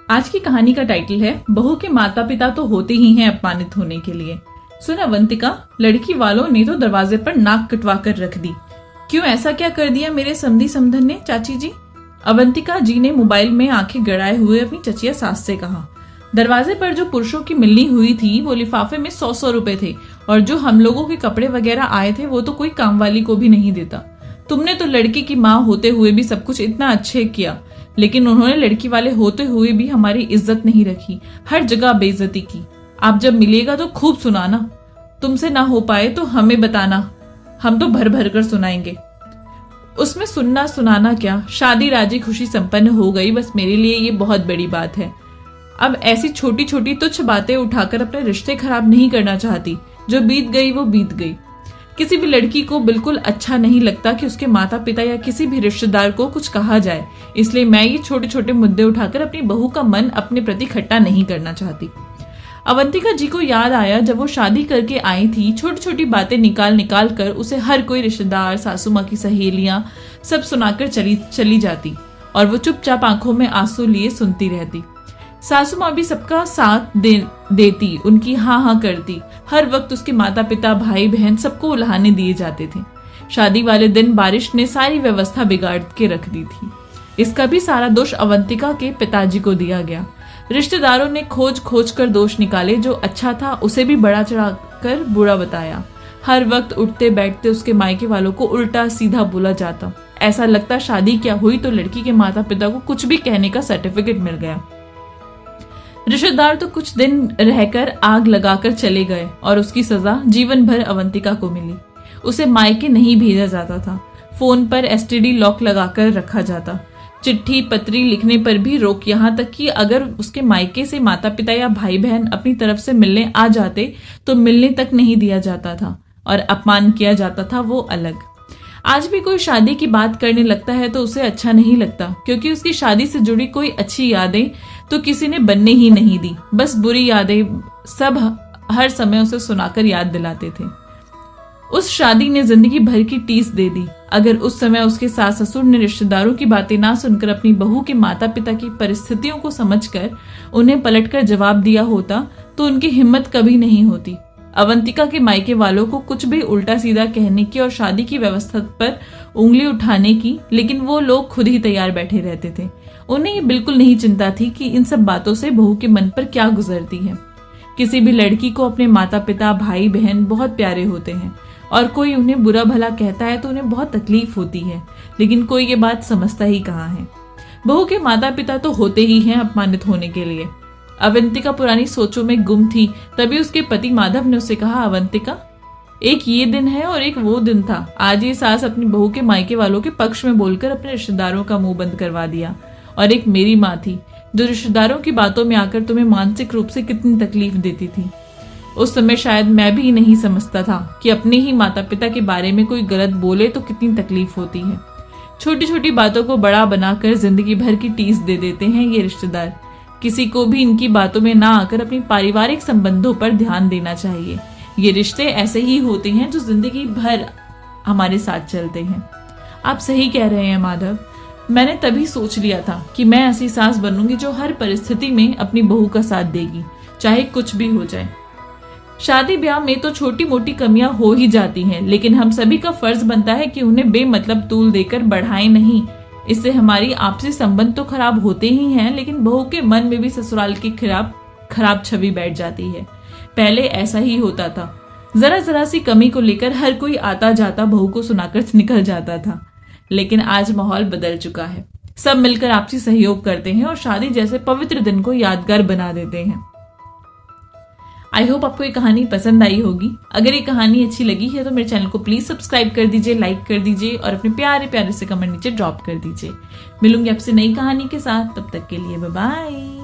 आज की कहानी का टाइटल है बहू के माता पिता तो होते ही हैं अपमानित होने के लिए। सुन अवंतिका, लड़की वालों ने तो दरवाजे पर नाक कटवा कर रख दी। क्यों ऐसा क्या कर दिया मेरे समधी समधन ने चाची जी? अवंतिका जी ने मोबाइल में आंखें गड़ाए हुए अपनी चचिया सास से कहा। दरवाजे पर जो पुरुषों की मिलनी हुई थी वो लिफाफे में 100 रुपए थे और जो हम लोगों के कपड़े वगैरह आए थे वो तो कोई काम वाली को भी नहीं देता। तुमने तो लड़की की माँ होते हुए भी सब कुछ इतना अच्छे किया, लेकिन उन्होंने लड़की वाले होते हुए भी हमारी इज्जत नहीं रखी, हर जगह बेइज्जती की। आप जब मिलेगा तो खूब सुनाना, तुमसे ना हो पाए तो हमें बताना, हम तो भर भर कर सुनाएंगे। उसमें सुनना सुनाना क्या, शादी राजी खुशी संपन्न हो गई, बस मेरे लिए ये बहुत बड़ी बात है। अब ऐसी छोटी छोटी तुच्छ बातें उठाकर अपने रिश्ते खराब नहीं करना चाहती। जो बीत गई वो बीत गई। किसी भी लड़की को बिल्कुल अच्छा नहीं लगता कि उसके माता पिता या किसी भी रिश्तेदार को कुछ कहा जाए, इसलिए मैं ये छोटे छोटे मुद्दे उठाकर अपनी बहू का मन अपने प्रति खट्टा नहीं करना चाहती। अवंतिका जी को याद आया जब वो शादी करके आई थी, छोटी छोटी बातें निकाल निकाल कर उसे हर कोई रिश्तेदार, सासू माँ की सहेलियां सब सुनाकर चली जाती और वो चुपचाप आंखों में आंसू लिए सुनती रहती। सासू माँ भी सबका साथ देती, उनकी हाँ हाँ करती। हर वक्त उसके माता पिता, भाई बहन सबको उल्हाने दिए जाते थे। शादी वाले दिन बारिश ने सारी व्यवस्था बिगाड़ के रख दी थी। इसका भी सारा दोष अवंतिका के पिताजी को दिया गया। रिश्तेदारों ने खोज खोज कर दोष निकाले, जो अच्छा था उसे भी बड़ा चढ़ाकर बुरा बताया। हर वक्त उठते बैठते उसके मायके वालों को उल्टा सीधा बोला जाता। ऐसा लगता शादी क्या हुई तो लड़की के माता पिता को कुछ भी कहने का सर्टिफिकेट मिल गया। रिश्तेदार तो कुछ दिन रहकर आग लगाकर चले गए और उसकी सजा जीवन भर अवंतिका को मिली। उसे मायके नहीं भेजा जाता था, फोन पर एसटीडी लॉक लगाकर रखा जाता, चिट्ठी पत्री लिखने पर भी रोक, यहाँ तक कि अगर उसके मायके से माता पिता या भाई बहन अपनी तरफ से मिलने आ जाते तो मिलने तक नहीं दिया जाता था और अपमान किया जाता था, वो अलग। आज भी कोई शादी की बात करने लगता है तो उसे अच्छा नहीं लगता, क्योंकि उसकी शादी से जुड़ी कोई अच्छी यादें तो किसी ने बनने ही नहीं दी। बस बुरी यादें सब हर समय उसे सुनाकर याद दिलाते थे। उस शादी ने जिंदगी भर की टीस दे दी। अगर उस समय उसके सास ससुर ने रिश्तेदारों की बातें ना सुनकर अपनी बहू के माता पिता की परिस्थितियों को समझकर उन्हें पलटकर जवाब दिया होता तो उनकी हिम्मत कभी नहीं होती। अवंतिका के मायके वालों को कुछ भी उल्टा सीधा कहने की और शादी की व्यवस्था पर उंगली उठाने की, लेकिन वो लोग खुद ही तैयार बैठे रहते थे। उन्हें ये बिल्कुल नहीं चिंता थी कि इन सब बातों से बहू के मन पर क्या गुजरती है। किसी भी लड़की को अपने माता पिता, भाई बहन बहुत प्यारे होते हैं और कोई उन्हें बुरा भला कहता है तो उन्हें बहुत तकलीफ होती है, लेकिन कोई ये बात समझता ही कहाँ है। बहू के माता पिता तो होते ही हैं अपमानित होने के लिए। अवंतिका पुरानी सोचों में गुम थी, तभी उसके पति माधव ने उससे कहा, अवंतिका, एक ये दिन है और एक वो दिन था। आज ये सास अपनी बहू के मायके वालों के पक्ष में बोलकर अपने रिश्तेदारों का मुंह बंद करवा दिया, और एक मेरी माँ थी जो रिश्तेदारों की बातों में आकर तुम्हें मानसिक रूप से कितनी तकलीफ देती थी। उस समय शायद मैं भी नहीं समझता था कि अपने ही माता पिता के बारे में कोई गलत बोले तो कितनी तकलीफ होती है। छोटी छोटी बातों को बड़ा बनाकर जिंदगी भर की टीस दे देते हैं ये रिश्तेदार। किसी को भी इनकी बातों में ना आकर अपनी पारिवारिक संबंधों पर ध्यान देना चाहिए। ये रिश्ते ऐसे ही होते हैं जो जिंदगी भर हमारे साथ चलते हैं। आप सही कह रहे हैं माधव, मैंने तभी सोच लिया था कि मैं ऐसी सास बनूंगी जो हर परिस्थिति में अपनी बहू का साथ देगी, चाहे कुछ भी हो जाए। शादी ब्याह में तो छोटी मोटी कमियां हो ही जाती हैं, लेकिन हम सभी का फर्ज बनता है कि उन्हें बेमतलब तूल देकर बढ़ाएं नहीं। इससे हमारी आपसी संबंध तो खराब होते ही हैं, लेकिन बहू के मन में भी ससुराल की खराब छवि बैठ जाती है। पहले ऐसा ही होता था, जरा जरा सी कमी को लेकर हर कोई आता जाता बहू को सुनाकर निकल जाता था, लेकिन आज माहौल बदल चुका है। सब मिलकर आपसी सहयोग करते हैं और शादी जैसे पवित्र दिन को यादगार बना देते हैं। आई होप आपको ये कहानी पसंद आई होगी। अगर ये कहानी अच्छी लगी है तो मेरे चैनल को प्लीज सब्सक्राइब कर दीजिए, लाइक कर दीजिए और अपने प्यारे प्यारे से कमेंट नीचे ड्रॉप कर दीजिए। मिलूंगी आपसे नई कहानी के साथ, तब तक के लिए बाय बाय।